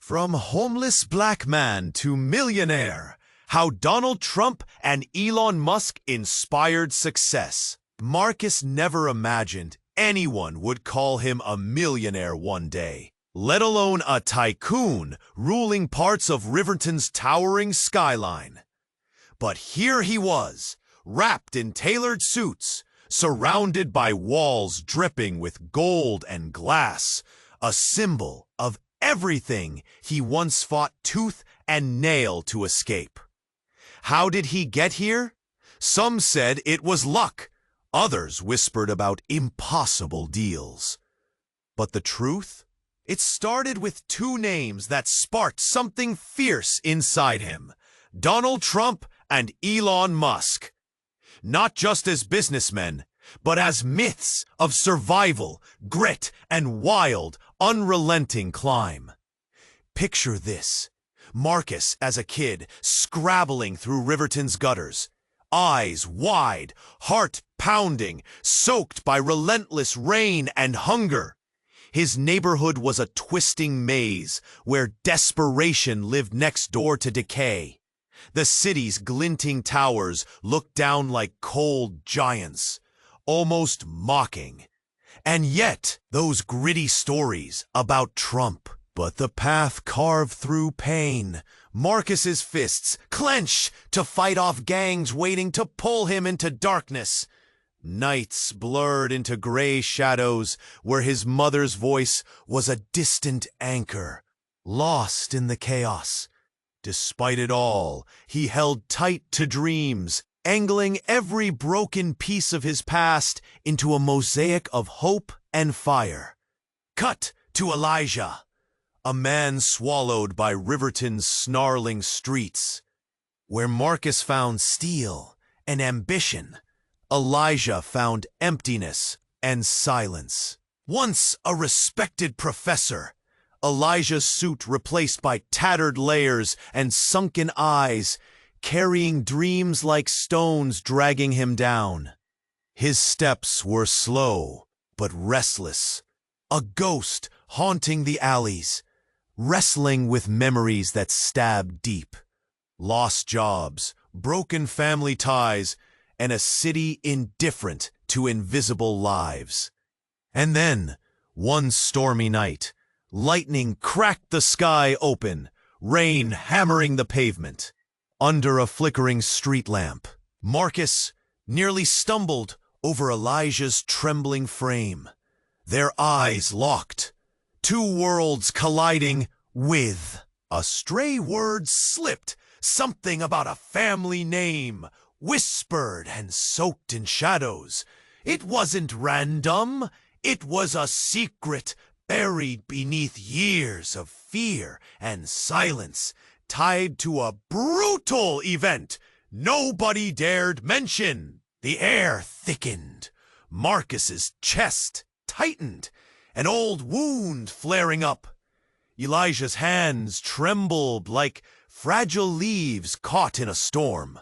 From homeless black man to millionaire, how Donald Trump and Elon Musk inspired success. Marcus never imagined anyone would call him a millionaire one day, let alone a tycoon ruling parts of Riverton's towering skyline. But here he was, wrapped in tailored suits, surrounded by walls dripping with gold and glass, a symbol of everything he once fought tooth and nail to escape. How did he get here? Some said it was luck. Others whispered about impossible deals. But the truth? It started with two names that sparked something fierce inside him: Donald Trump and Elon Musk. Not just as businessmen, but as myths of survival, grit, and wild, unrelenting climb. Picture this: Marcus as a kid, scrabbling through Riverton's gutters, eyes wide, heart pounding, soaked by relentless rain and hunger. His neighborhood was a twisting maze where desperation lived next door to decay. The city's glinting towers looked down like cold giants, almost mocking. And yet, those gritty stories about Trump. But the path carved through pain. Marcus's fists clench to fight off gangs waiting to pull him into darkness. Nights blurred into gray shadows where his mother's voice was a distant anchor, lost in the chaos. Despite it all, he held tight to dreams, angling every broken piece of his past into a mosaic of hope and fire. Cut to Elijah, a man swallowed by Riverton's snarling streets. Where Marcus found steel and ambition, Elijah found emptiness and silence. Once a respected professor, Elijah's suit replaced by tattered layers and sunken eyes, carrying dreams like stones dragging him down. His steps were slow but restless, a ghost haunting the alleys, wrestling with memories that stabbed deep. Lost jobs, broken family ties, and a city indifferent to invisible lives. And then, one stormy night, lightning cracked the sky open, rain hammering the pavement. Under a flickering street lamp, Marcus nearly stumbled over Elijah's trembling frame. Their eyes locked, two worlds colliding with. A stray word slipped, something about a family name, whispered and soaked in shadows. It wasn't random. It was a secret buried beneath years of fear and silence, tied to a brutal event nobody dared mention. The air thickened. Marcus's chest tightened, an old wound flaring up. Elijah's hands trembled like fragile leaves caught in a storm.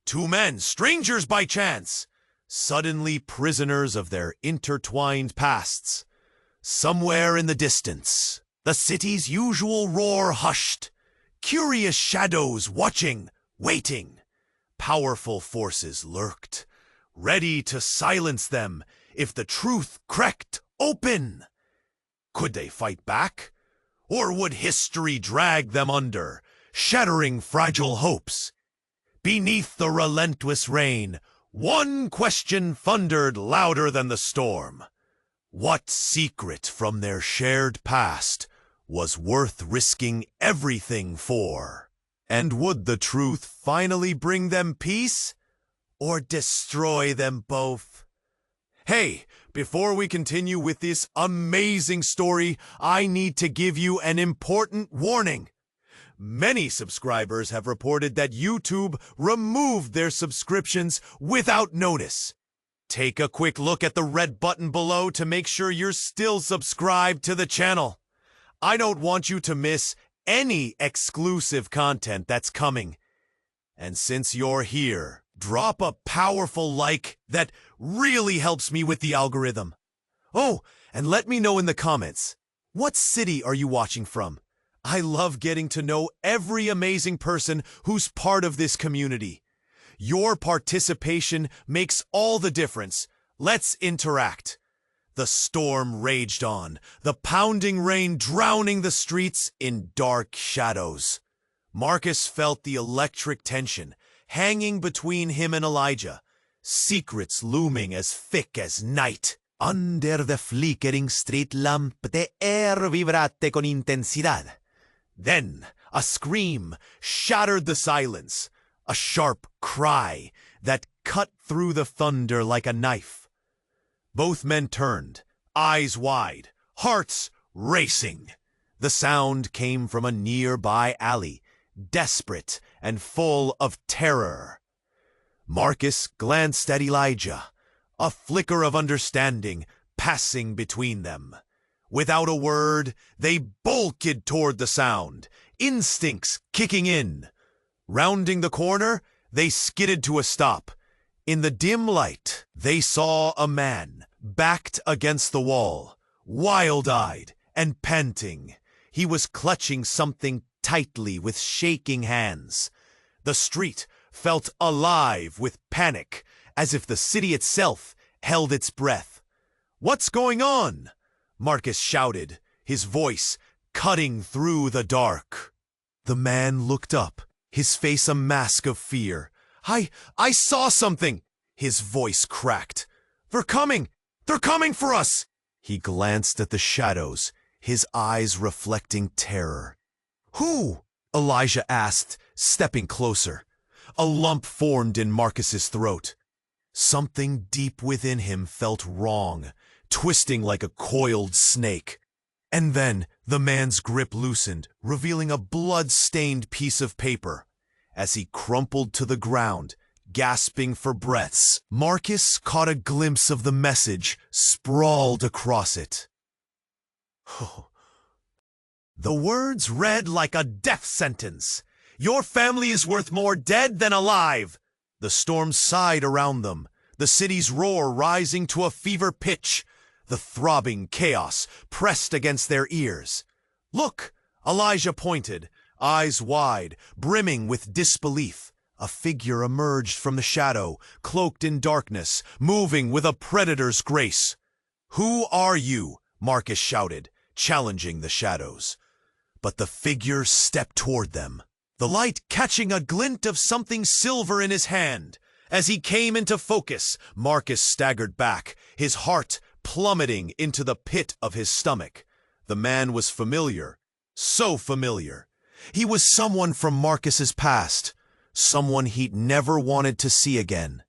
Two men, strangers by chance, suddenly prisoners of their intertwined pasts. Somewhere in the distance, the city's usual roar hushed. Curious shadows watching, waiting. Powerful forces lurked, ready to silence them if the truth cracked open. Could they fight back? Or would history drag them under, shattering fragile hopes? Beneath the relentless rain, one question thundered louder than the storm. What secret from their shared past was worth risking everything for? And would the truth finally bring them peace, or destroy them both? Hey, before we continue with this amazing story, I need to give you an important warning. Many subscribers have reported that YouTube removed their subscriptions without notice. Take a quick look at the red button below to make sure you're still subscribed to the channel. I don't want you to miss any exclusive content that's coming. And since you're here, drop a powerful like that really helps me with the algorithm. Oh, and let me know in the comments, what city are you watching from? I love getting to know every amazing person who's part of this community. Your participation makes all the difference. Let's interact. The storm raged on, the pounding rain drowning the streets in dark shadows. Marcus felt the electric tension hanging between him and Elijah, secrets looming as thick as night. Under the flickering street lamp, the air vibrate con intensidad. Then a scream shattered the silence, a sharp cry that cut through the thunder like a knife. Both men turned, eyes wide, hearts racing. The sound came from a nearby alley, desperate and full of terror. Marcus glanced at Elijah, a flicker of understanding passing between them. Without a word, they bolted toward the sound, instincts kicking in. Rounding the corner, they skidded to a stop. In the dim light, they saw a man, backed against the wall, wild-eyed and panting. He was clutching something tightly with shaking hands. The street felt alive with panic, as if the city itself held its breath. "What's going on?" Marcus shouted, his voice cutting through the dark. The man looked up, his face a mask of fear. I saw something!" His voice cracked. They're coming for us!" He glanced at the shadows, his eyes reflecting terror. "Who?" Elijah asked, stepping closer. A lump formed in Marcus's throat. Something deep within him felt wrong, twisting like a coiled snake. And then the man's grip loosened, revealing a blood-stained piece of paper. As he crumpled to the ground, gasping for breaths, Marcus caught a glimpse of the message sprawled across it. The words read like a death sentence. "Your family is worth more dead than alive." The storm sighed around them, the city's roar rising to a fever pitch. The throbbing chaos pressed against their ears. "Look!" Elijah pointed, eyes wide, brimming with disbelief. A figure emerged from the shadow, cloaked in darkness, moving with a predator's grace. "Who are you?" Marcus shouted, challenging the shadows. But the figure stepped toward them, the light catching a glint of something silver in his hand. As he came into focus, Marcus staggered back, his heart plummeting into the pit of his stomach. The man was familiar, so familiar. He was someone from Marcus's past, someone he'd never wanted to see again.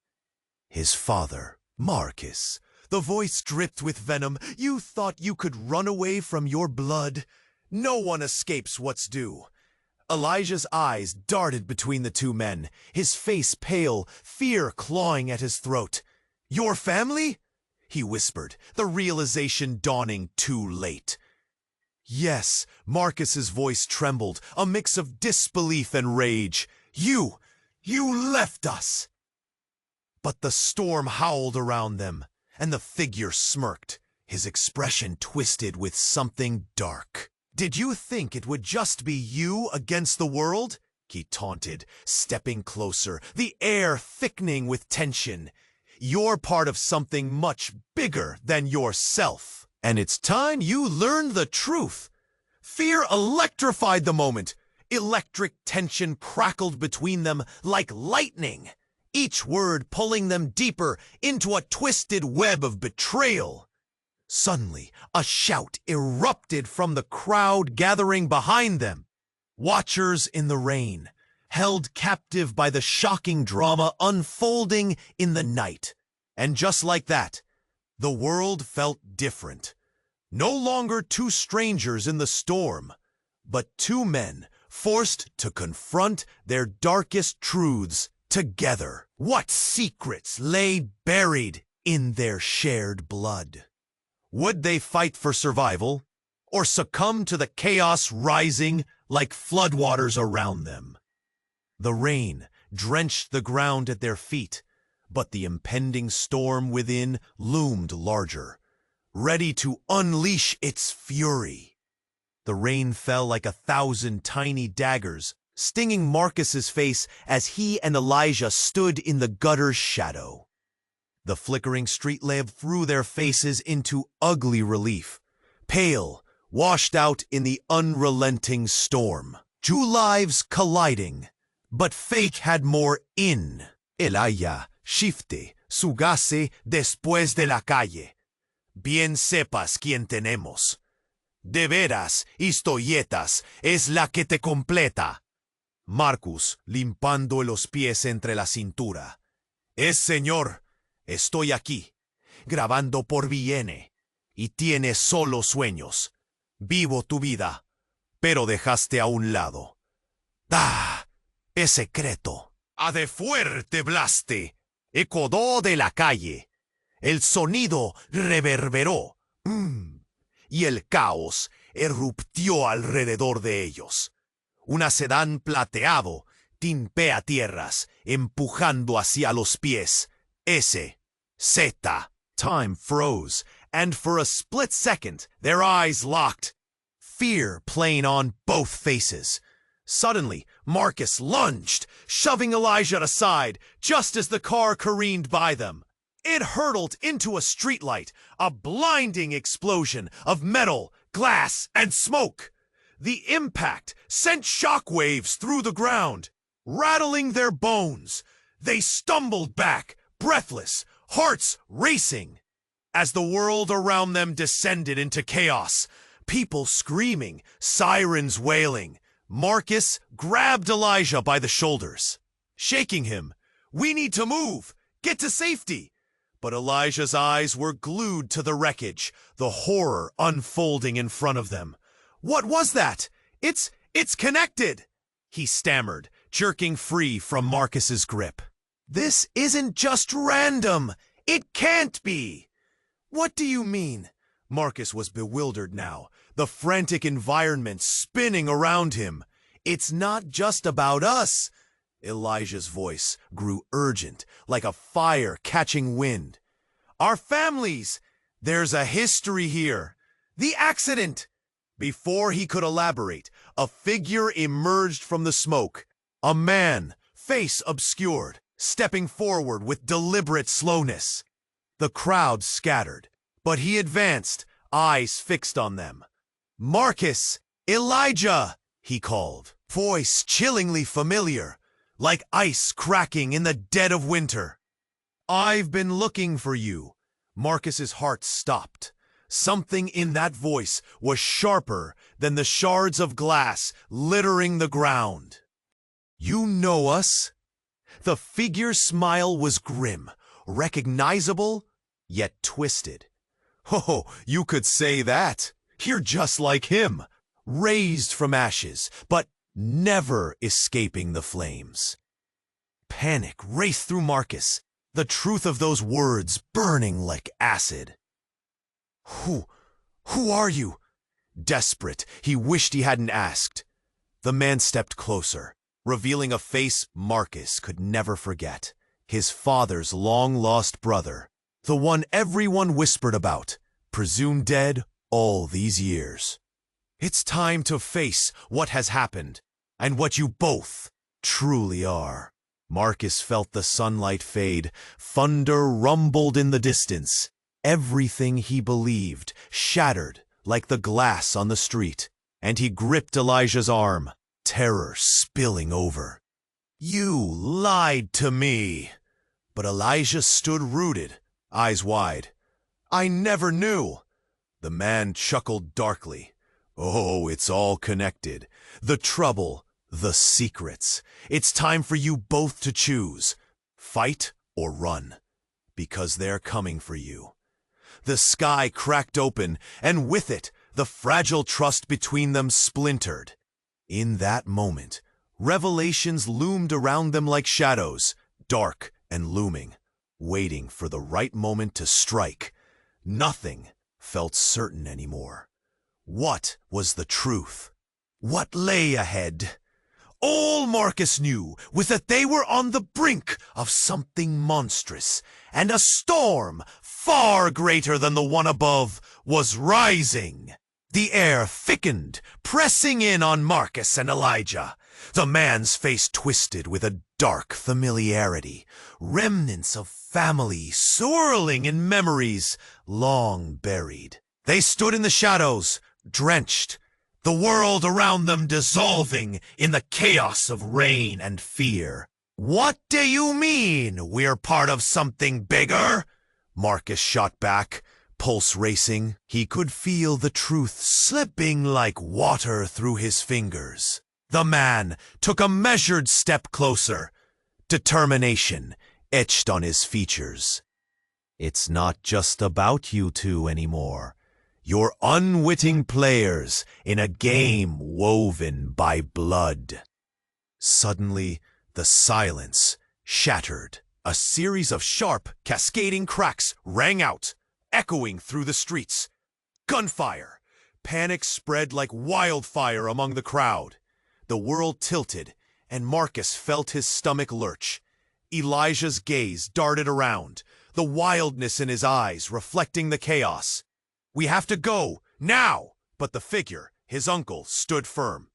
His father. "Marcus," the voice dripped with venom, "you thought you could run away from your blood? No one escapes what's due." Elijah's eyes darted between the two men, his face pale, fear clawing at his throat. "Your family?" he whispered, the realization dawning too late. "Yes," Marcus's voice trembled, a mix of disbelief and rage. You left us." But the storm howled around them, and the figure smirked, his expression twisted with something dark. "Did you think it would just be you against the world?" he taunted, stepping closer, the air thickening with tension. "You're part of something much bigger than yourself, and it's time you learned the truth." Fear electrified the moment. Electric tension crackled between them like lightning, each word pulling them deeper into a twisted web of betrayal. Suddenly, a shout erupted from the crowd gathering behind them. Watchers in the rain, held captive by the shocking drama unfolding in the night. And just like that, the world felt different. No longer two strangers in the storm, but two men forced to confront their darkest truths together. What secrets lay buried in their shared blood? Would they fight for survival, or succumb to the chaos rising like floodwaters around them? The rain drenched the ground at their feet, but the impending storm within loomed larger, ready to unleash its fury. The rain fell like 1,000 tiny daggers, stinging Marcus's face as he and Elijah stood in the gutter's shadow. The flickering street lamp threw their faces into ugly relief, pale, washed out in the unrelenting storm. Two lives colliding, but fate had more in. Elijah, shifte, sugase después de la calle. Bien sepas quién tenemos. De veras, historietas, es la que te completa. Marcus, limpando los pies entre la cintura. Es señor, estoy aquí, grabando por viene, y tienes solo sueños. Vivo tu vida, pero dejaste a un lado. ¡Ah! Es secreto. A de fuerte blaste, ecodó de la calle. El sonido reverberó. Y el caos eruptió alrededor de ellos. Un sedán plateado timpea tierras, empujando hacia los pies. S. Z. Time froze, and for a split second, their eyes locked. Fear playing on both faces. Suddenly, Marcus lunged, shoving Elijah aside, just as the car careened by them. It hurtled into a streetlight, a blinding explosion of metal, glass, and smoke. The impact sent shockwaves through the ground, rattling their bones. They stumbled back, breathless, hearts racing. As the world around them descended into chaos, people screaming, sirens wailing, Marcus grabbed Elijah by the shoulders, shaking him. "We need to move! Get to safety!" But Elijah's eyes were glued to the wreckage, the horror unfolding in front of them. "What was that? It's connected!" he stammered, jerking free from Marcus's grip. "This isn't just random! It can't be!" "What do you mean?" Marcus was bewildered now, the frantic environment spinning around him. "It's not just about us." Elijah's voice grew urgent, like a fire catching wind. "Our families! There's a history here. The accident!" Before he could elaborate, a figure emerged from the smoke. A man, face obscured, stepping forward with deliberate slowness. The crowd scattered, but he advanced, eyes fixed on them. "Marcus! Elijah!" he called, voice chillingly familiar, like ice cracking in the dead of winter. "I've been looking for you." Marcus's heart stopped. Something in that voice was sharper than the shards of glass littering the ground. "You know us?" The figure's smile was grim, recognizable, yet twisted. "Oh, you could say that. You're just like him, raised from ashes, but never escaping the flames." Panic raced through Marcus, the truth of those words burning like acid. Who are you?" Desperate, he wished he hadn't asked. The man stepped closer, revealing a face Marcus could never forget. His father's long-lost brother, the one everyone whispered about, presumed dead all these years. "It's time to face what has happened, and what you both truly are." Marcus felt the sunlight fade. Thunder rumbled in the distance. Everything he believed shattered like the glass on the street, and he gripped Elijah's arm, terror spilling over. "You lied to me." But Elijah stood rooted, eyes wide. "I never knew." The man chuckled darkly. "Oh, it's all connected. The trouble, the secrets. It's time for you both to choose. Fight or run. Because they're coming for you." The sky cracked open, and with it, the fragile trust between them splintered. In that moment, revelations loomed around them like shadows, dark and looming, waiting for the right moment to strike. Nothing felt certain anymore. What was the truth? What lay ahead? All Marcus knew was that they were on the brink of something monstrous, and a storm far greater than the one above was rising. The air thickened, pressing in on Marcus and Elijah. The man's face twisted with a dark familiarity, remnants of family swirling in memories long buried. They stood in the shadows, drenched, the world around them dissolving in the chaos of rain and fear. "What do you mean, we're part of something bigger?" Marcus shot back, pulse racing. He could feel the truth slipping like water through his fingers. The man took a measured step closer, determination etched on his features. "It's not just about you two anymore. You're unwitting players in a game woven by blood." Suddenly, the silence shattered. A series of sharp, cascading cracks rang out, echoing through the streets. Gunfire! Panic spread like wildfire among the crowd. The world tilted, and Marcus felt his stomach lurch. Elijah's gaze darted around, the wildness in his eyes reflecting the chaos. "We have to go, now!" But the figure, his uncle, stood firm.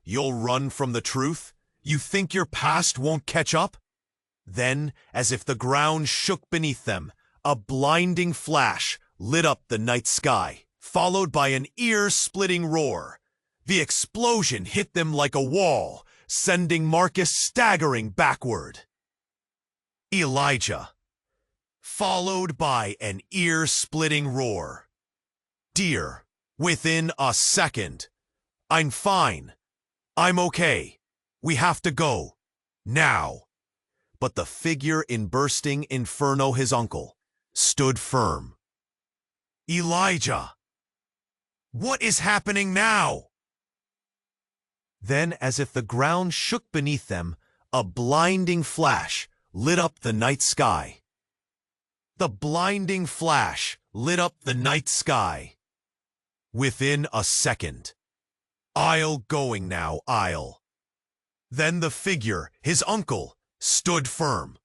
"You'll run from the truth? You think your past won't catch up?" Then, as if the ground shook beneath them, a blinding flash lit up the night sky, followed by an ear-splitting roar. The explosion hit them like a wall, sending Marcus staggering backward. Elijah, followed by an ear-splitting roar. "Dear, within a second. I'm fine. I'm okay. We have to go. Now." But the figure in bursting inferno, his uncle, stood firm. "Elijah! What is happening now?" Then, as if the ground shook beneath them, a blinding flash lit up the night sky. The blinding flash lit up the night sky. Within a second. "I'll going now, I'll." Then the figure, his uncle, stood firm.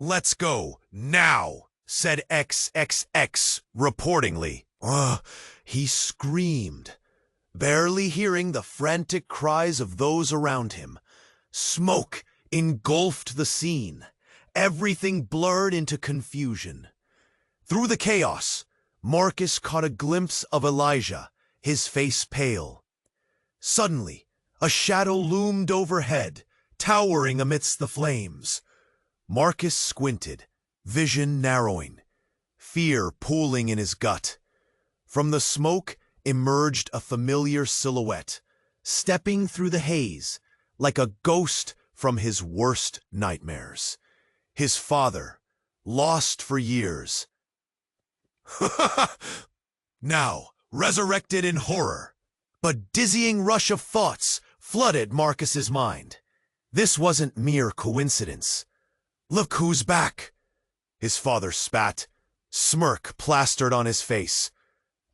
"Let's go, now," said XXX reportingly. He screamed, barely hearing the frantic cries of those around him. Smoke engulfed the scene, everything blurred into confusion. Through the chaos, Marcus caught a glimpse of Elijah, his face pale. Suddenly, a shadow loomed overhead, towering amidst the flames. Marcus squinted, vision narrowing, fear pooling in his gut. From the smoke emerged a familiar silhouette, stepping through the haze like a ghost from his worst nightmares. His father, lost for years. Now, resurrected in horror. A dizzying rush of thoughts flooded Marcus's mind. This wasn't mere coincidence. "Look who's back!" His father spat, smirk plastered on his face.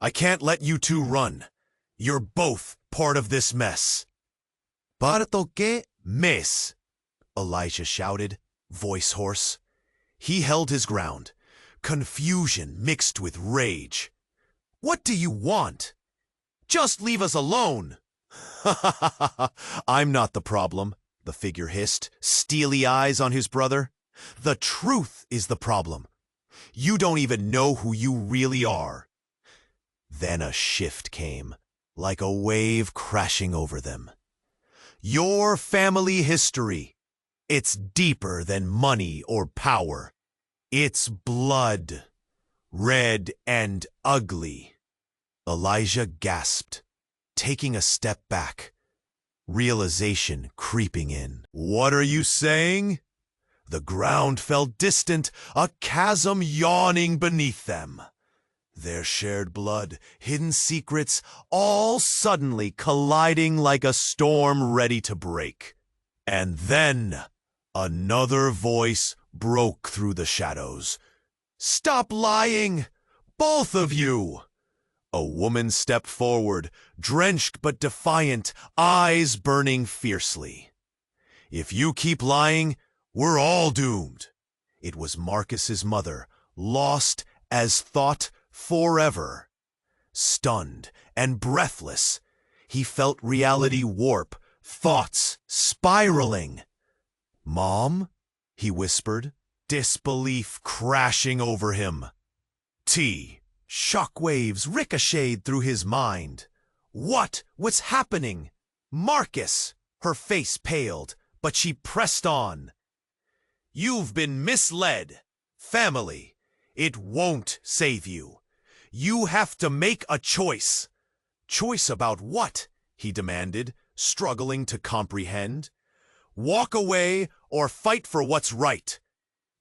"I can't let you two run. You're both part of this mess." "Parto que mes?" Elijah shouted, voice hoarse. He held his ground, confusion mixed with rage. "What do you want? Just leave us alone." "I'm not the problem," the figure hissed, steely eyes on his brother. "The truth is the problem. You don't even know who you really are." Then a shift came, like a wave crashing over them. "Your family history. It's deeper than money or power. It's blood, red and ugly." Elijah gasped, taking a step back, realization creeping in. "What are you saying?" The ground felt distant, a chasm yawning beneath them. Their shared blood, hidden secrets, all suddenly colliding like a storm ready to break. And then another voice broke through the shadows. "Stop lying, both of you!" A woman stepped forward, drenched but defiant, eyes burning fiercely. "If you keep lying, we're all doomed." It was Marcus's mother, lost as thought forever. Stunned and breathless, he felt reality warp, thoughts spiraling. "Mom?" he whispered, disbelief crashing over him. Shockwaves ricocheted through his mind. What was happening? Marcus! Her face paled, but she pressed on. "You've been misled. Family. It won't save you. You have to make a choice." "Choice about what?" he demanded, struggling to comprehend. "Walk away or fight for what's right.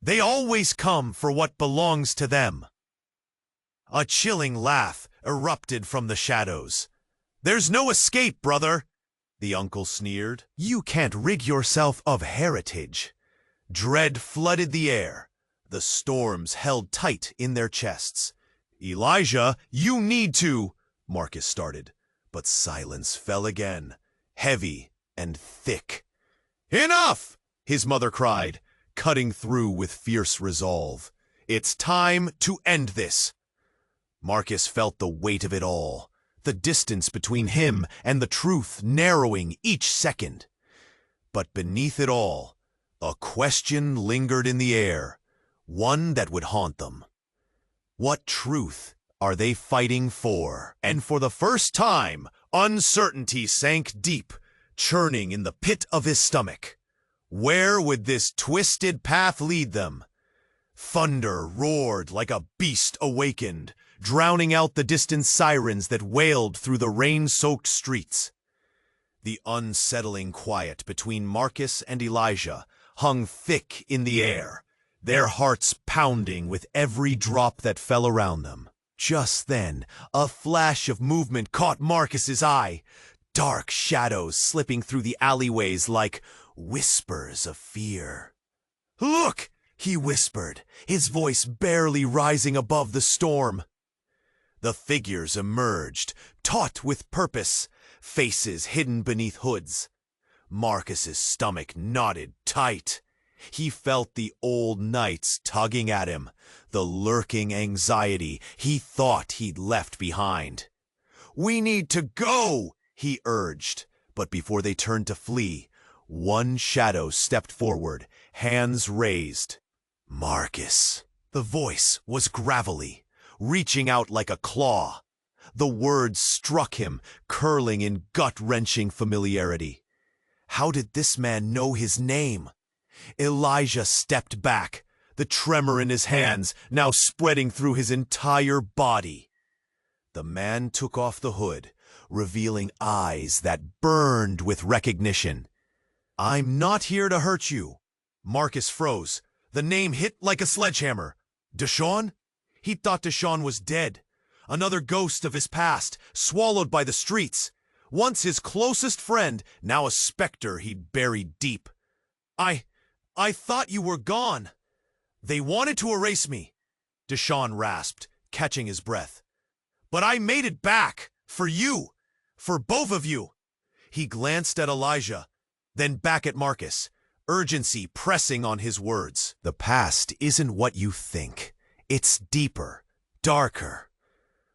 They always come for what belongs to them." A chilling laugh erupted from the shadows. "There's no escape, brother," the uncle sneered. "You can't rid yourself of heritage." Dread flooded the air. The storms held tight in their chests. "Elijah, you need to," Marcus started, but silence fell again, heavy and thick. "Enough!" his mother cried, cutting through with fierce resolve. "It's time to end this." Marcus felt the weight of it all, the distance between him and the truth narrowing each second. But beneath it all, a question lingered in the air, one that would haunt them. What truth are they fighting for? And for the first time, uncertainty sank deep, churning in the pit of his stomach. Where would this twisted path lead them? Thunder roared like a beast awakened, drowning out the distant sirens that wailed through the rain-soaked streets. The unsettling quiet between Marcus and Elijah hung thick in the air, their hearts pounding with every drop that fell around them. Just then, a flash of movement caught Marcus's eye, dark shadows slipping through the alleyways like whispers of fear. "Look!" he whispered, his voice barely rising above the storm. The figures emerged, taut with purpose, faces hidden beneath hoods. Marcus's stomach knotted tight. He felt the old nights tugging at him, the lurking anxiety he thought he'd left behind. "We need to go," he urged, but before they turned to flee, one shadow stepped forward, hands raised. "Marcus." The voice was gravelly, reaching out like a claw. The words struck him, curling in gut-wrenching familiarity. How did this man know his name? Elijah stepped back, the tremor in his hands now spreading through his entire body. The man took off the hood, revealing eyes that burned with recognition. "I'm not here to hurt you." Marcus froze. The name hit like a sledgehammer. Deshaun? He thought Deshaun was dead. Another ghost of his past, swallowed by the streets. Once his closest friend, now a specter he'd buried deep. I thought you were gone." "They wanted to erase me," Deshaun rasped, catching his breath. "But I made it back, for you, for both of you." He glanced at Elijah, then back at Marcus, urgency pressing on his words. "The past isn't what you think. It's deeper, darker."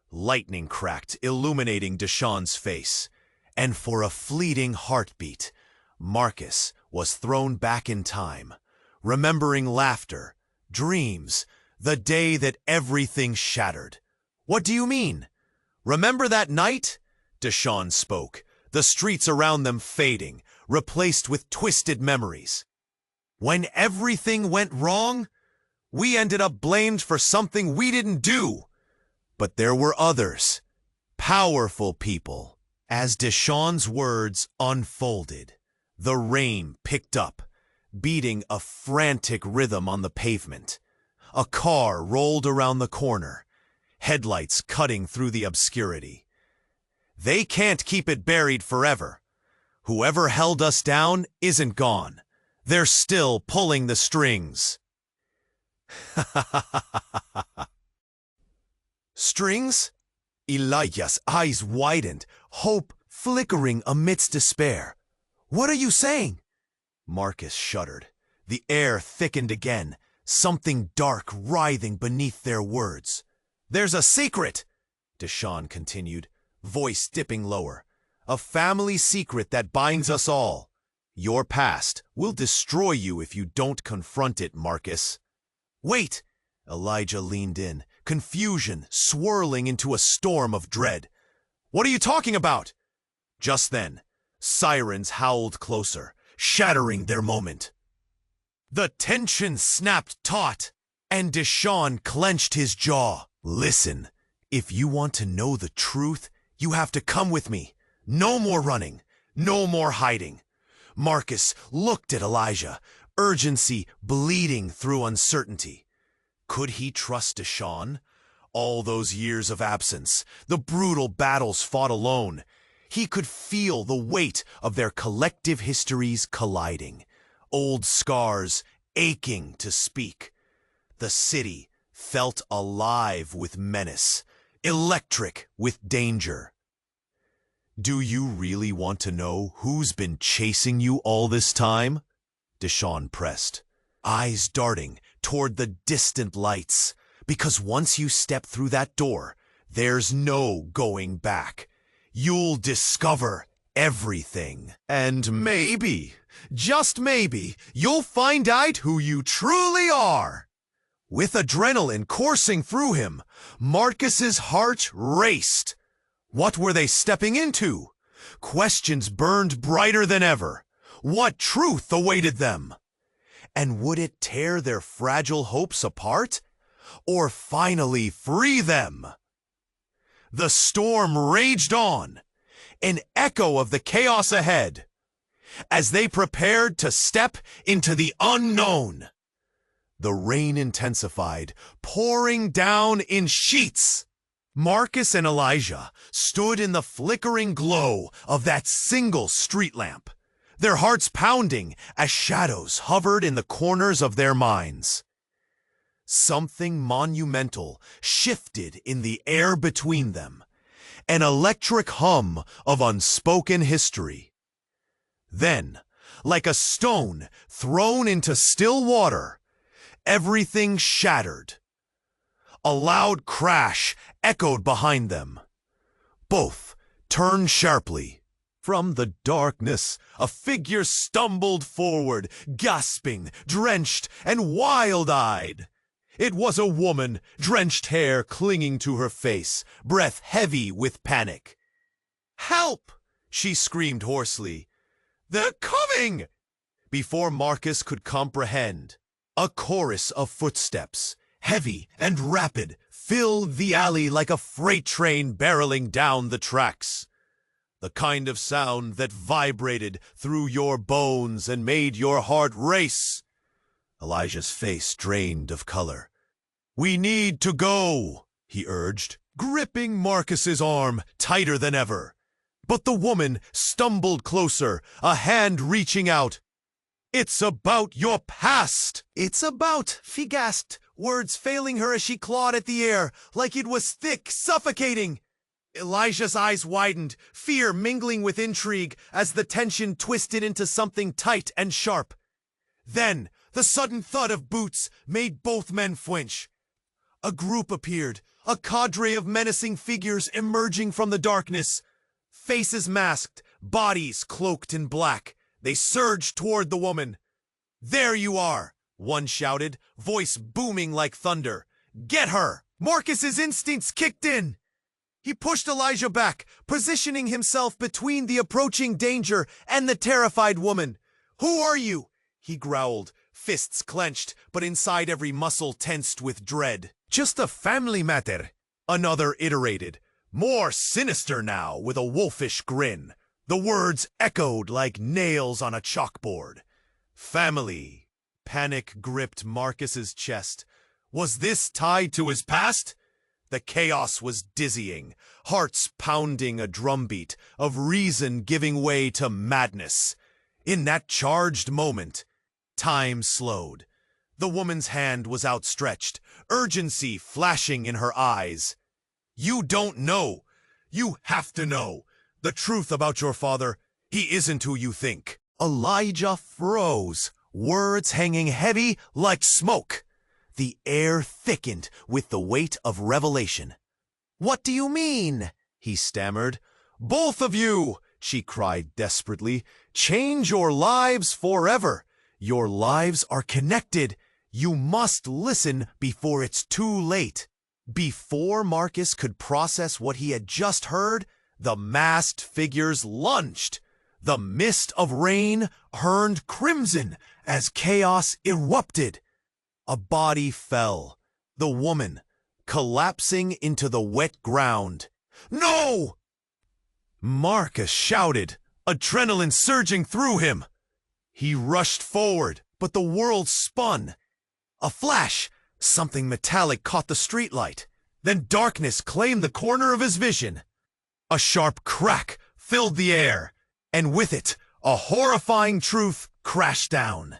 Lightning cracked, illuminating Deshaun's face, and for a fleeting heartbeat, Marcus was thrown back in time, remembering laughter, dreams, the day that everything shattered. "What do you mean?" "Remember that night?" Deshaun spoke, the streets around them fading, replaced with twisted memories. "When everything went wrong, we ended up blamed for something we didn't do. But there were others, powerful people." As Deshaun's words unfolded, the rain picked up, beating a frantic rhythm on the pavement. A car rolled around the corner, headlights cutting through the obscurity. "They can't keep it buried forever. Whoever held us down isn't gone. They're still pulling the strings." "Strings?" Elijah's eyes widened, hope flickering amidst despair. "What are you saying?" Marcus shuddered. The air thickened again, something dark writhing beneath their words. "There's a secret!" Deshaun continued, voice dipping lower. A family secret that binds us all. Your past will destroy you if you don't confront it, Marcus. Wait! Elijah leaned in, confusion swirling into a storm of dread. What are you talking about? Just then, sirens howled closer, shattering their moment. The tension snapped taut, and Deshaun clenched his jaw. Listen, if you want to know the truth, you have to come with me. No more running, no more hiding. Marcus looked at Elijah, urgency bleeding through uncertainty. Could he trust Deshaun? All those years of absence, the brutal battles fought alone. He could feel the weight of their collective histories colliding, old scars aching to speak. The city felt alive with menace, electric with danger. Do you really want to know who's been chasing you all this time? Deshaun pressed, eyes darting toward the distant lights, because once you step through that door, there's no going back. You'll discover everything. And maybe, just maybe, you'll find out who you truly are. With adrenaline coursing through him, Marcus's heart raced. What were they stepping into? Questions burned brighter than ever. What truth awaited them? And would it tear their fragile hopes apart? Or finally free them? The storm raged on, an echo of the chaos ahead, as they prepared to step into the unknown. The rain intensified, pouring down in sheets. Marcus and Elijah stood in the flickering glow of that single street lamp, their hearts pounding as shadows hovered in the corners of their minds. Something monumental shifted in the air between them, an electric hum of unspoken history. Then, like a stone thrown into still water, everything shattered. A loud crash echoed behind them. Both turned sharply. From the darkness, a figure stumbled forward, gasping, drenched, and wild-eyed. It was a woman, drenched hair clinging to her face, breath heavy with panic. "Help!" she screamed hoarsely. "They're coming!" Before Marcus could comprehend, a chorus of footsteps, heavy and rapid, filled the alley like a freight train barreling down the tracks. The kind of sound that vibrated through your bones and made your heart race. Elijah's face drained of color. "We need to go," he urged, gripping Marcus's arm tighter than ever. But the woman stumbled closer, a hand reaching out. "It's about your past." "It's about," she gasped, words failing her as she clawed at the air, like it was thick, suffocating. Elijah's eyes widened, fear mingling with intrigue as the tension twisted into something tight and sharp. Then, the sudden thud of boots made both men flinch. A group appeared, a cadre of menacing figures emerging from the darkness. Faces masked, bodies cloaked in black, they surged toward the woman. "There you are," one shouted, voice booming like thunder. "Get her!" Marcus's instincts kicked in. He pushed Elijah back, positioning himself between the approaching danger and the terrified woman. "Who are you?" he growled, fists clenched, but inside every muscle tensed with dread. "Just a family matter," another iterated, more sinister now with a wolfish grin. The words echoed like nails on a chalkboard. Family. Panic gripped Marcus's chest. Was this tied to his past? The chaos was dizzying, hearts pounding a drumbeat of reason giving way to madness. In that charged moment, time slowed. The woman's hand was outstretched, urgency flashing in her eyes. "You don't know. You have to know. The truth about your father, he isn't who you think." Elijah froze, words hanging heavy like smoke. The air thickened with the weight of revelation. "What do you mean?" he stammered. "Both of you!" she cried desperately. "Change your lives forever. Your lives are connected. You must listen before it's too late." Before Marcus could process what he had just heard, the masked figures lunged. The mist of rain turned crimson as chaos erupted. A body fell, the woman, collapsing into the wet ground. "No!" Marcus shouted, adrenaline surging through him. He rushed forward, but the world spun. A flash, something metallic caught the streetlight. Then darkness claimed the corner of his vision. A sharp crack filled the air, and with it, a horrifying truth crashed down.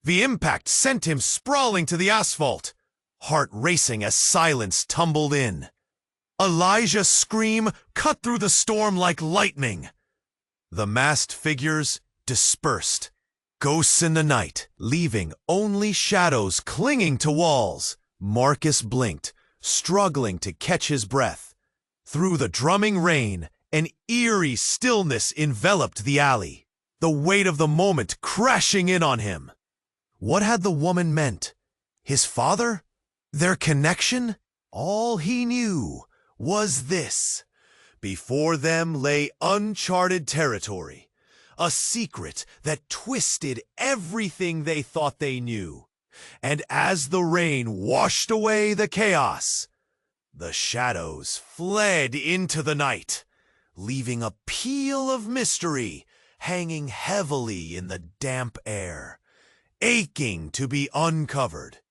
The impact sent him sprawling to the asphalt, heart racing as silence tumbled in. Elijah's scream cut through the storm like lightning. The masked figures dispersed, ghosts in the night, leaving only shadows clinging to walls. Marcus blinked, struggling to catch his breath. Through the drumming rain, an eerie stillness enveloped the alley, the weight of the moment crashing in on him. What had the woman meant? His father? Their connection? All he knew was this. Before them lay uncharted territory, a secret that twisted everything they thought they knew. And as the rain washed away the chaos, the shadows fled into the night, leaving a pall of mystery hanging heavily in the damp air, aching to be uncovered.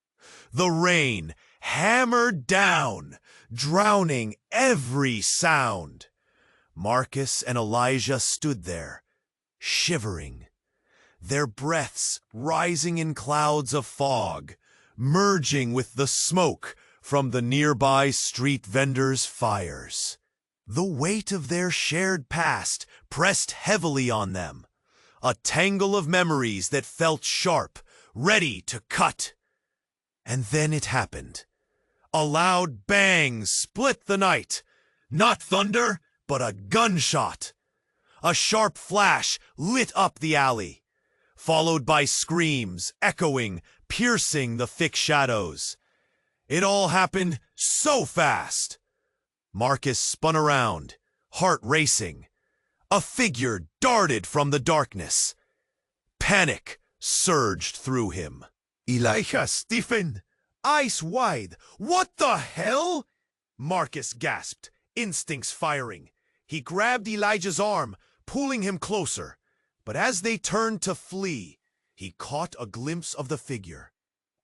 The rain hammered down, drowning every sound. Marcus and Elijah stood there, shivering, their breaths rising in clouds of fog, merging with the smoke from the nearby street vendors' fires. The weight of their shared past pressed heavily on them, a tangle of memories that felt sharp, ready to cut. And then it happened. A loud bang split the night. Not thunder, but a gunshot. A sharp flash lit up the alley, followed by screams echoing, piercing the thick shadows. It all happened so fast. Marcus spun around, heart racing. A figure darted from the darkness. Panic surged through him. "Elijah, Stephen!" Eyes wide. "What the hell?" Marcus gasped, instincts firing. He grabbed Elijah's arm, pulling him closer. But as they turned to flee, he caught a glimpse of the figure.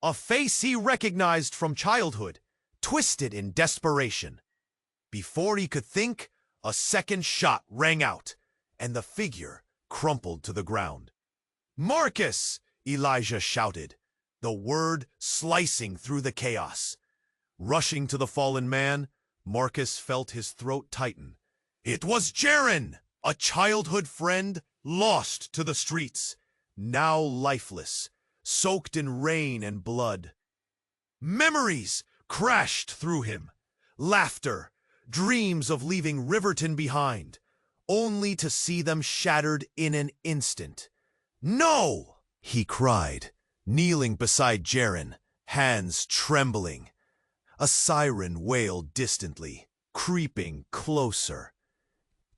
A face he recognized from childhood, twisted in desperation. Before he could think, a second shot rang out, and the figure crumpled to the ground. "Marcus!" Elijah shouted, the word slicing through the chaos. Rushing to the fallen man, Marcus felt his throat tighten. It was Jaren, a childhood friend lost to the streets, now lifeless, soaked in rain and blood. Memories crashed through him. Laughter, dreams of leaving Riverton behind, only to see them shattered in an instant. "No!" he cried, kneeling beside Jaren, hands trembling. A siren wailed distantly, creeping closer.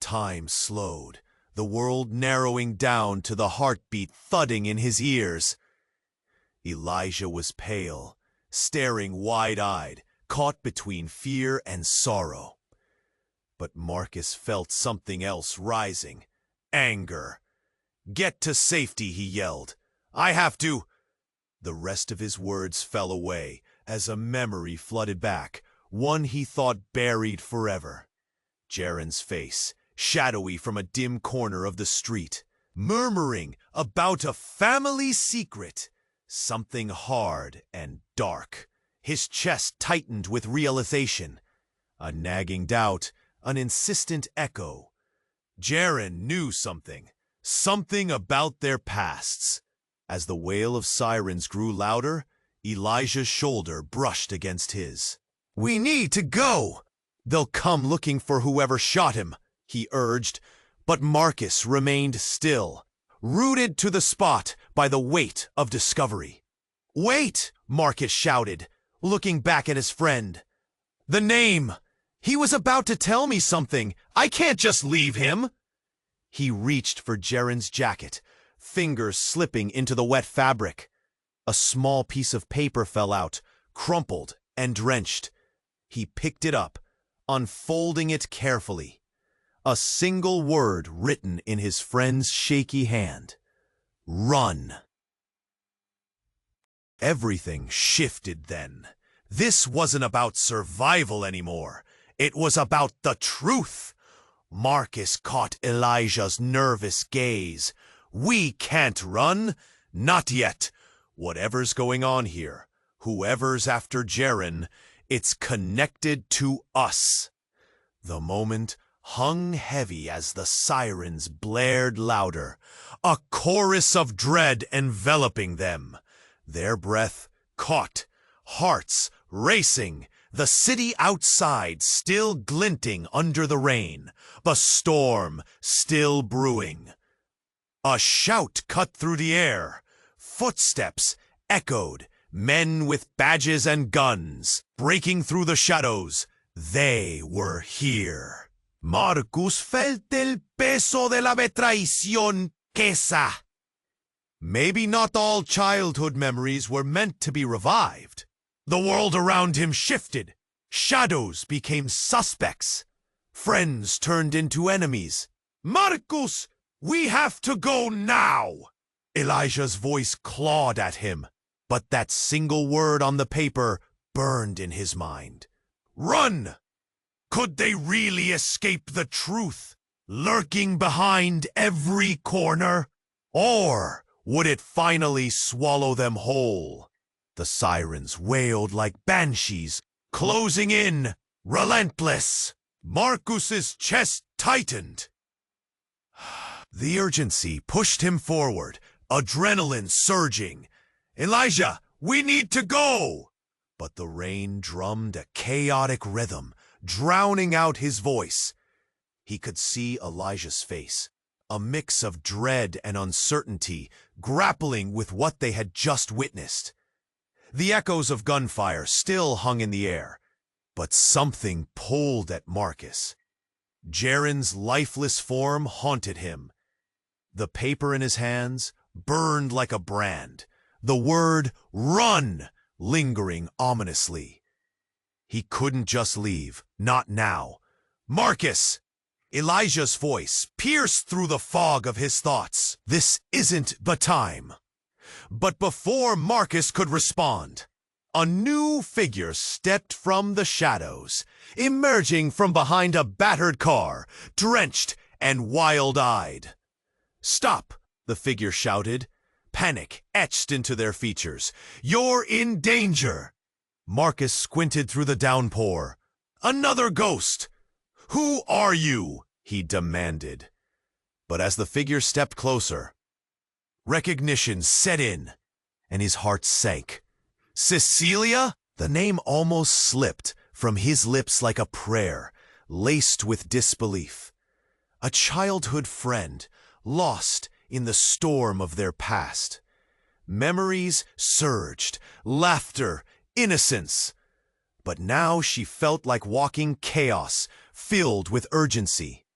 Time slowed, the world narrowing down to the heartbeat thudding in his ears. Elijah was pale, staring wide-eyed, caught between fear and sorrow. But Marcus felt something else rising. Anger. "Get to safety," he yelled. "I have to—" The rest of his words fell away as a memory flooded back, one he thought buried forever. Jaren's face, shadowy from a dim corner of the street, murmuring about a family secret, something hard and dark. His chest tightened with realization, a nagging doubt, an insistent echo. Jaren knew something about their pasts. As the wail of sirens grew louder, Elijah's shoulder brushed against his. "We need to go!" They'll come looking for whoever shot him, he urged, but Marcus remained still, rooted to the spot by the weight of discovery. "Wait!" Marcus shouted, looking back at his friend. "The name! He was about to tell me something. I can't just leave him!" He reached for Jaren's jacket, fingers slipping into the wet fabric. A small piece of paper fell out, crumpled and drenched. He picked it up, unfolding it carefully. A single word written in his friend's shaky hand. "Run." Everything shifted then. This wasn't about survival anymore. It was about the truth. Marcus caught Elijah's nervous gaze. "We can't run. Not yet. Whatever's going on here, whoever's after Jaren, it's connected to us." The moment hung heavy as the sirens blared louder, a chorus of dread enveloping them. Their breath caught, hearts racing, the city outside still glinting under the rain, the storm still brewing. A shout cut through the air. Footsteps echoed, men with badges and guns, breaking through the shadows. They were here. Marcus felt el peso de la traición quesa. Maybe not all childhood memories were meant to be revived. The world around him shifted. Shadows became suspects. Friends turned into enemies. "Marcus, we have to go now!" Elijah's voice clawed at him, but that single word on the paper burned in his mind. Run! Could they really escape the truth, lurking behind every corner? Or would it finally swallow them whole? The sirens wailed like banshees, closing in, relentless. Marcus's chest tightened. The urgency pushed him forward, adrenaline surging. "Elijah, we need to go!" But the rain drummed a chaotic rhythm, drowning out his voice. He could see Elijah's face, a mix of dread and uncertainty, grappling with what they had just witnessed. The echoes of gunfire still hung in the air, but something pulled at Marcus. Jaren's lifeless form haunted him. The paper in his hands burned like a brand, the word "run" lingering ominously. He couldn't just leave, not now. "Marcus!" Elijah's voice pierced through the fog of his thoughts. "This isn't the time." But before Marcus could respond, a new figure stepped from the shadows, emerging from behind a battered car, drenched and wild-eyed. "Stop!" the figure shouted, panic etched into their features. "You're in danger!" Marcus squinted through the downpour. "Another ghost! Who are you?" he demanded. But as the figure stepped closer, recognition set in, and his heart sank. "Cecilia?" The name almost slipped from his lips like a prayer, laced with disbelief. A childhood friend, lost in the storm of their past. Memories surged, laughter, innocence. But now she felt like walking chaos, filled with urgency.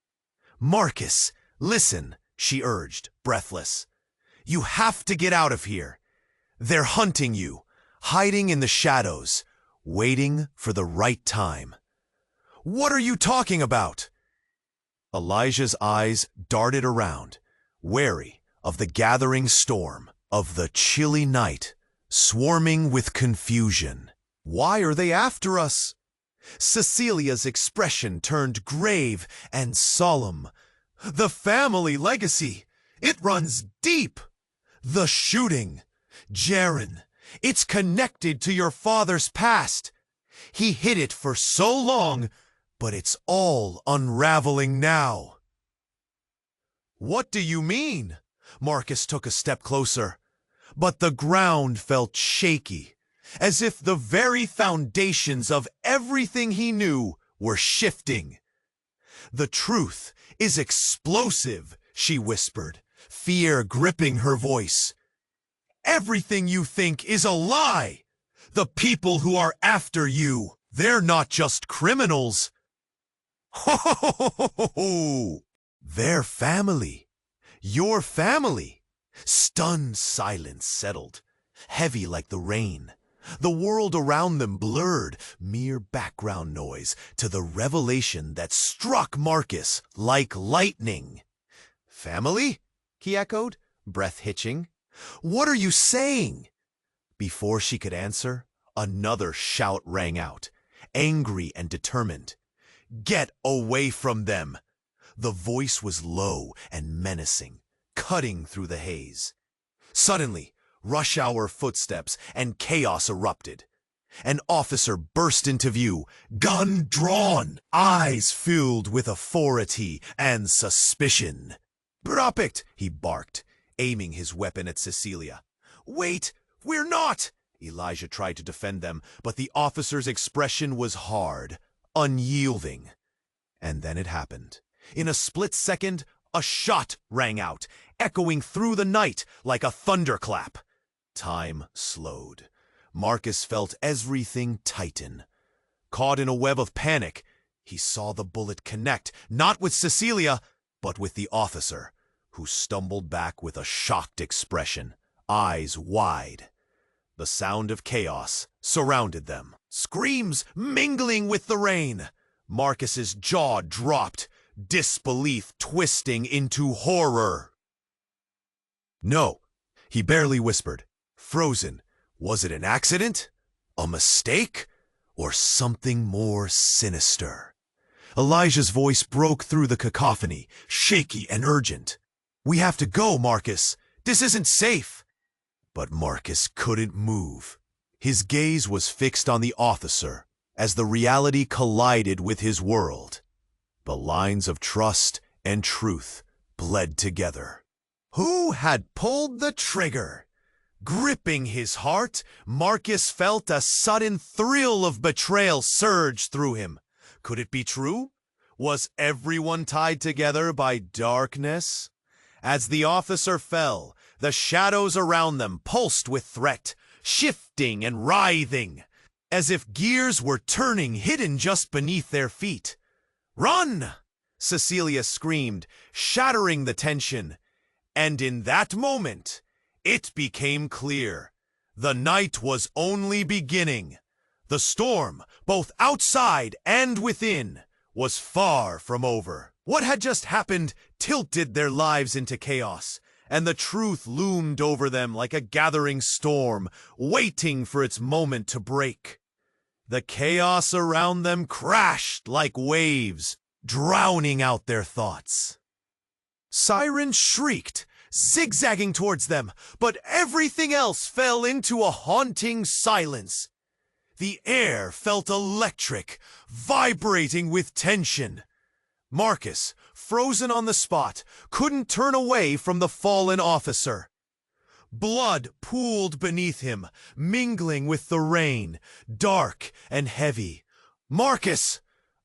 "Marcus, listen," she urged, breathless. "You have to get out of here. They're hunting you, hiding in the shadows, waiting for the right time." "What are you talking about?" Elijah's eyes darted around, wary of the gathering storm, of the chilly night, swarming with confusion. "Why are they after us?" Cecilia's expression turned grave and solemn. "The family legacy, it runs deep. The shooting, Jaren, it's connected to your father's past. He hid it for so long, but it's all unraveling now." "What do you mean?" Marcus took a step closer, but the ground felt shaky, as if the very foundations of everything he knew were shifting. "The truth is explosive," she whispered, fear gripping her voice. "Everything you think is a lie. The people who are after you, they're not just criminals. Ho ho ho ho ho ho! They're family. Your family." Stunned silence settled, heavy like the rain. The world around them blurred, mere background noise, to the revelation that struck Marcus like lightning. "Family?" he echoed, breath hitching. "What are you saying?" Before she could answer, another shout rang out, angry and determined. "Get away from them!" The voice was low and menacing, cutting through the haze. Suddenly, rush-hour footsteps and chaos erupted. An officer burst into view, gun drawn, eyes filled with authority and suspicion. "Drop it!" he barked, aiming his weapon at Cecilia. "Wait, we're not!" Elijah tried to defend them, but the officer's expression was hard, unyielding. And then it happened. In a split second, a shot rang out, echoing through the night like a thunderclap. Time slowed. Marcus felt everything tighten. Caught in a web of panic, he saw the bullet connect, not with Cecilia, but with the officer, who stumbled back with a shocked expression, eyes wide. The sound of chaos surrounded them, screams mingling with the rain. Marcus's jaw dropped, disbelief twisting into horror. "No," he barely whispered, frozen. Was it an accident? A mistake? Or something more sinister? Elijah's voice broke through the cacophony, shaky and urgent. "We have to go, Marcus. This isn't safe." But Marcus couldn't move. His gaze was fixed on the officer as the reality collided with his world. The lines of trust and truth bled together. Who had pulled the trigger? Gripping his heart, Marcus felt a sudden thrill of betrayal surge through him. Could it be true? Was everyone tied together by darkness? As the officer fell, the shadows around them pulsed with threat, shifting and writhing, as if gears were turning hidden just beneath their feet. "Run!" Cecilia screamed, shattering the tension. And in that moment, it became clear. The night was only beginning. The storm, both outside and within, was far from over. What had just happened tilted their lives into chaos, and the truth loomed over them like a gathering storm, waiting for its moment to break. The chaos around them crashed like waves, drowning out their thoughts. Sirens shrieked, zigzagging towards them, but everything else fell into a haunting silence. The air felt electric, vibrating with tension. Marcus, frozen on the spot, couldn't turn away from the fallen officer. Blood pooled beneath him, mingling with the rain, dark and heavy. "Marcus!"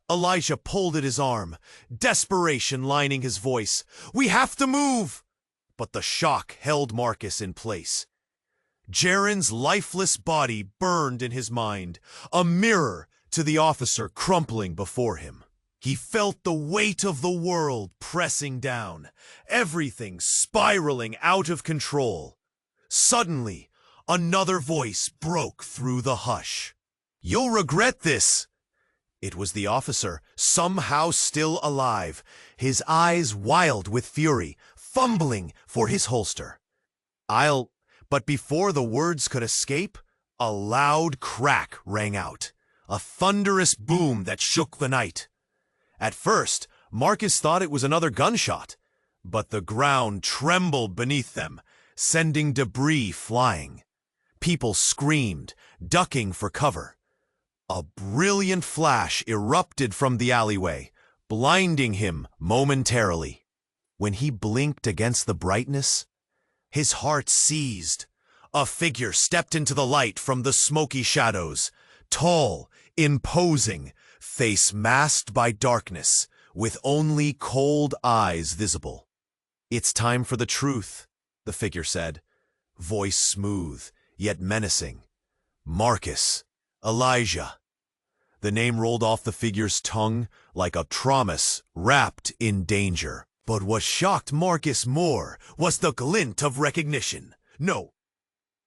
Elijah pulled at his arm, desperation lining his voice. "We have to move!" But the shock held Marcus in place. Jaren's lifeless body burned in his mind, a mirror to the officer crumpling before him. He felt the weight of the world pressing down, everything spiraling out of control. Suddenly, another voice broke through the hush. "You'll regret this!" It was the officer, somehow still alive, his eyes wild with fury, fumbling for his holster. But before the words could escape, a loud crack rang out, a thunderous boom that shook the night. At first, Marcus thought it was another gunshot, but the ground trembled beneath them, sending debris flying. People screamed, ducking for cover. A brilliant flash erupted from the alleyway, blinding him momentarily. When he blinked against the brightness, his heart seized. A figure stepped into the light from the smoky shadows, tall, imposing, face masked by darkness, with only cold eyes visible. "It's time for the truth," the figure said, voice smooth, yet menacing. "Marcus, Elijah." The name rolled off the figure's tongue like a promise wrapped in danger. But what shocked Marcus more was the glint of recognition. "No,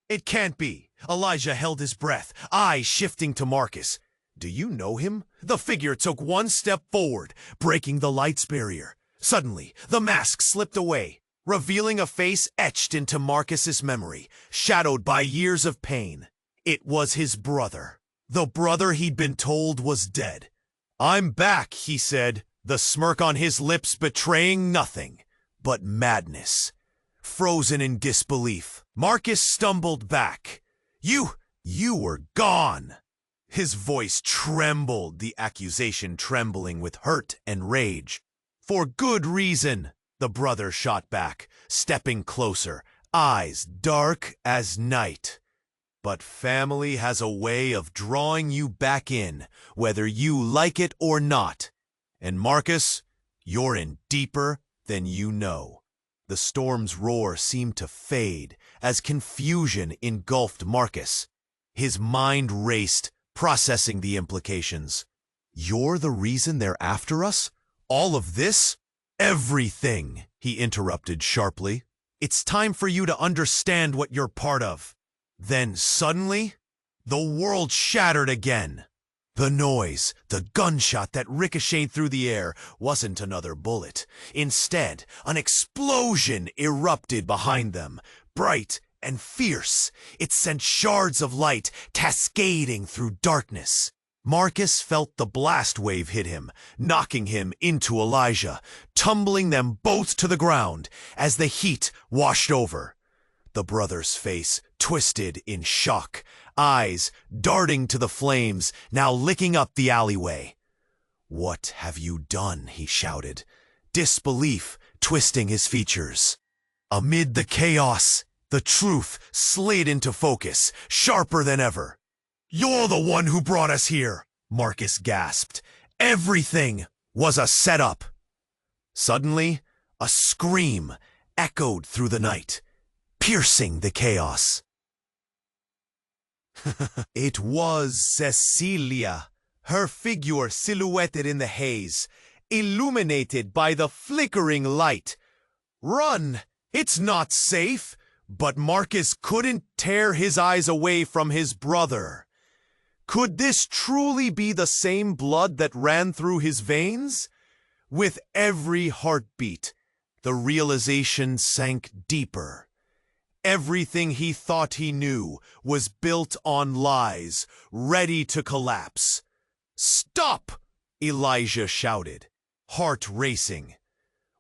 it can't be." Elijah held his breath, eyes shifting to Marcus. "Do you know him?" The figure took one step forward, breaking the light's barrier. Suddenly, the mask slipped away, revealing a face etched into Marcus's memory, shadowed by years of pain. It was his brother. The brother he'd been told was dead. "I'm back," he said, the smirk on his lips betraying nothing but madness. Frozen in disbelief, Marcus stumbled back. You were gone." His voice trembled, the accusation trembling with hurt and rage. "For good reason," the brother shot back, stepping closer, eyes dark as night. "But family has a way of drawing you back in, whether you like it or not. And Marcus, you're in deeper than you know." The storm's roar seemed to fade as confusion engulfed Marcus. His mind raced, processing the implications. "You're the reason they're after us? All of this?" "Everything," he interrupted sharply. "It's time for you to understand what you're part of." Then suddenly, the world shattered again. The noise, the gunshot that ricocheted through the air, wasn't another bullet. Instead, an explosion erupted behind them, bright and fierce. It sent shards of light cascading through darkness. Marcus felt the blast wave hit him, knocking him into Elijah, tumbling them both to the ground as the heat washed over. The brother's face twisted in shock, eyes darting to the flames, now licking up the alleyway. "What have you done?" he shouted, disbelief twisting his features. Amid the chaos, the truth slid into focus, sharper than ever. "You're the one who brought us here," Marcus gasped. "Everything was a setup." Suddenly, a scream echoed through the night, piercing the chaos. It was Cecilia, her figure silhouetted in the haze, illuminated by the flickering light. "Run! It's not safe!" But Marcus couldn't tear his eyes away from his brother. Could this truly be the same blood that ran through his veins? With every heartbeat, the realization sank deeper. Everything he thought he knew was built on lies, ready to collapse. "Stop!" Elijah shouted, heart racing.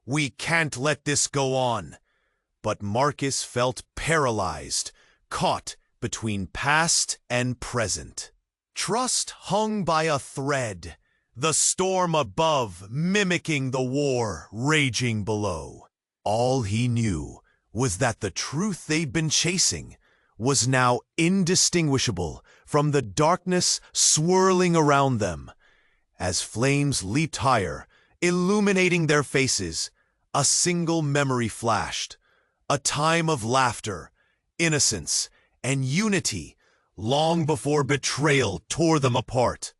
"We can't let this go on." But Marcus felt paralyzed, caught between past and present. Trust hung by a thread, the storm above mimicking the war raging below. All he knew was that the truth they'd been chasing was now indistinguishable from the darkness swirling around them. As flames leaped higher, illuminating their faces, a single memory flashed. A time of laughter, innocence, and unity long before betrayal tore them apart.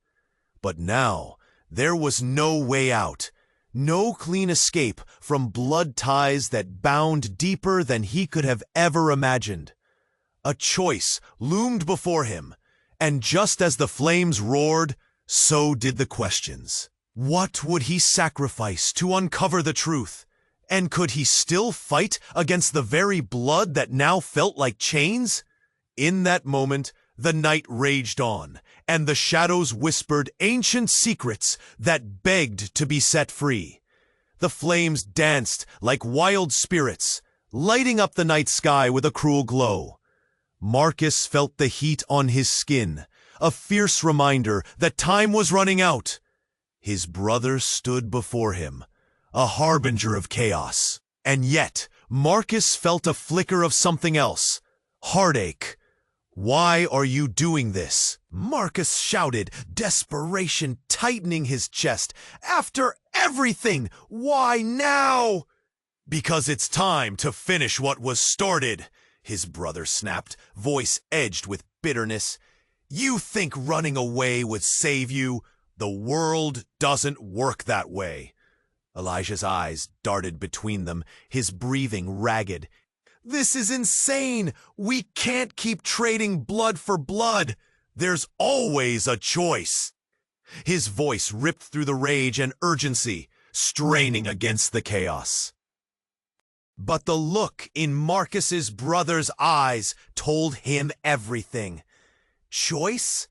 But now, there was no way out, no clean escape from blood ties that bound deeper than he could have ever imagined. A choice loomed before him, and just as the flames roared, so did the questions. What would he sacrifice to uncover the truth? And could he still fight against the very blood that now felt like chains? In that moment, the night raged on, and the shadows whispered ancient secrets that begged to be set free. The flames danced like wild spirits, lighting up the night sky with a cruel glow. Marcus felt the heat on his skin, a fierce reminder that time was running out. His brother stood before him, a harbinger of chaos. And yet, Marcus felt a flicker of something else. Heartache. Why are you doing this? Marcus shouted, desperation tightening his chest. After everything, why now? Because it's time to finish what was started, his brother snapped, voice edged with bitterness. You think running away would save you? The world doesn't work that way. Elijah's eyes darted between them, his breathing ragged. This is insane! We can't keep trading blood for blood! There's always a choice! His voice ripped through the rage and urgency, straining against the chaos. But the look in Marcus's brother's eyes told him everything. Choice?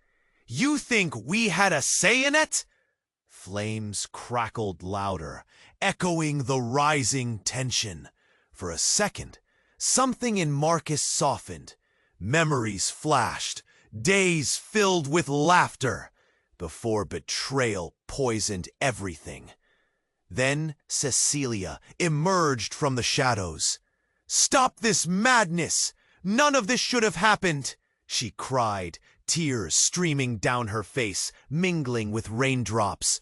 You think we had a say in it? Flames crackled louder, echoing the rising tension. For a second, something in Marcus softened. Memories flashed, days filled with laughter, before betrayal poisoned everything. Then Cecilia emerged from the shadows. "Stop this madness! None of this should have happened!" she cried, tears streaming down her face, mingling with raindrops.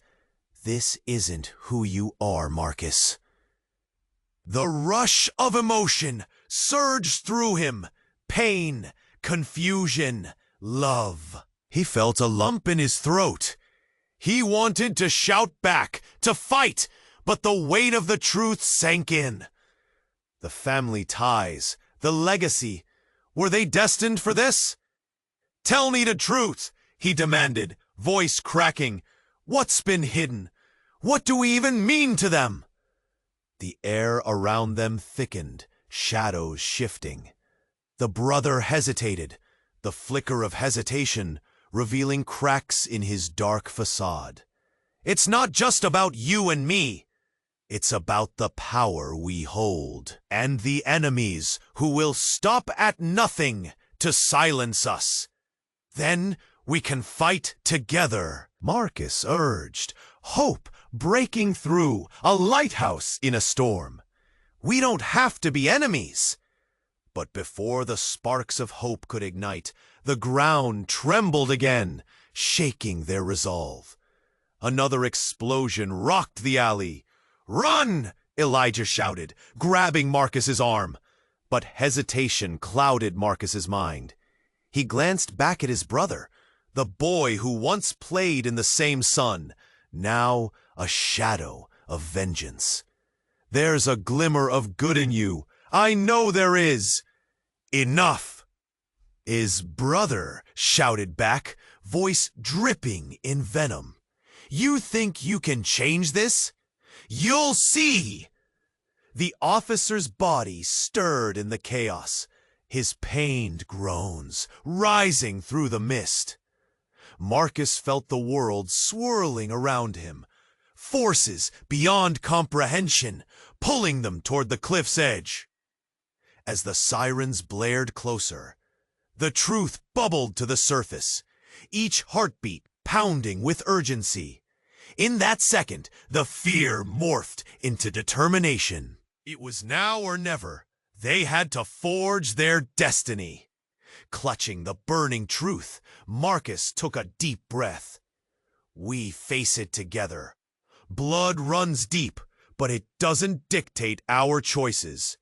"This isn't who you are, Marcus." The rush of emotion surged through him. Pain, confusion, love. He felt a lump in his throat. He wanted to shout back, to fight, but the weight of the truth sank in. The family ties, the legacy, were they destined for this? Tell me the truth, he demanded, voice cracking. What's been hidden? What do we even mean to them? The air around them thickened, shadows shifting. The brother hesitated, the flicker of hesitation revealing cracks in his dark facade. It's not just about you and me. It's about the power we hold, and the enemies who will stop at nothing to silence us. Then we can fight together, Marcus urged, hope breaking through, a lighthouse in a storm. We don't have to be enemies. But before the sparks of hope could ignite, the ground trembled again, shaking their resolve. Another explosion rocked the alley. "Run!" Elijah shouted, grabbing Marcus's arm. But hesitation clouded Marcus's mind. He glanced back at his brother, the boy who once played in the same sun, now a shadow of vengeance. "There's a glimmer of good in you. I know there is." "Enough!" His brother shouted back, voice dripping in venom. "You think you can change this? You'll see!" The officer's body stirred in the chaos, his pained groans rising through the mist. Marcus felt the world swirling around him, forces beyond comprehension, pulling them toward the cliff's edge. As the sirens blared closer, the truth bubbled to the surface, each heartbeat pounding with urgency. In that second, the fear morphed into determination. It was now or never. They had to forge their destiny. Clutching the burning truth, Marcus took a deep breath. We face it together. Blood runs deep, but it doesn't dictate our choices.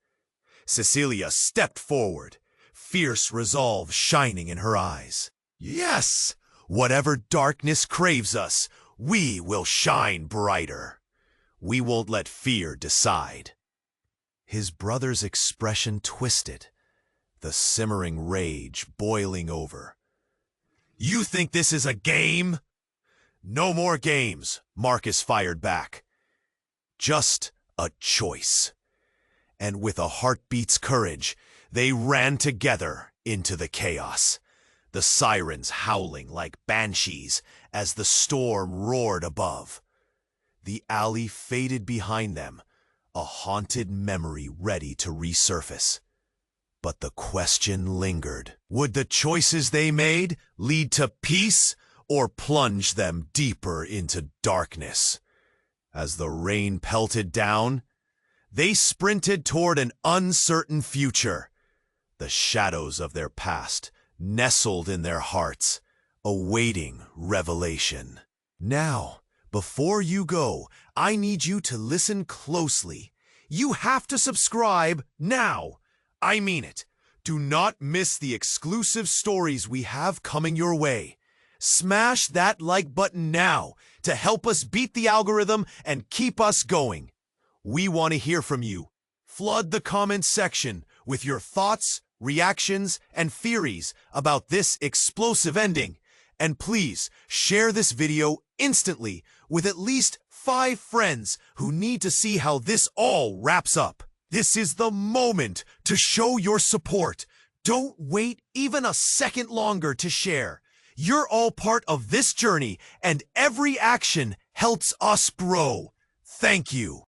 Cecilia stepped forward, fierce resolve shining in her eyes. Yes, whatever darkness craves us, we will shine brighter. We won't let fear decide. His brother's expression twisted, the simmering rage boiling over. You think this is a game? No more games, Marcus fired back. Just a choice. And with a heartbeat's courage, they ran together into the chaos, the sirens howling like banshees as the storm roared above. The alley faded behind them, a haunted memory ready to resurface. But the question lingered. Would the choices they made lead to peace or plunge them deeper into darkness? As the rain pelted down, they sprinted toward an uncertain future, the shadows of their past nestled in their hearts, awaiting revelation. Now, before you go, I need you to listen closely. You have to subscribe now. I mean it. Do not miss the exclusive stories we have coming your way. Smash that like button now to help us beat the algorithm and keep us going. We want to hear from you. Flood the comments section with your thoughts, reactions, and theories about this explosive ending. And please share this video instantly with at least 5 friends who need to see how this all wraps up. This is the moment to show your support. Don't wait even a second longer to share. You're all part of this journey, and every action helps us grow. Thank you.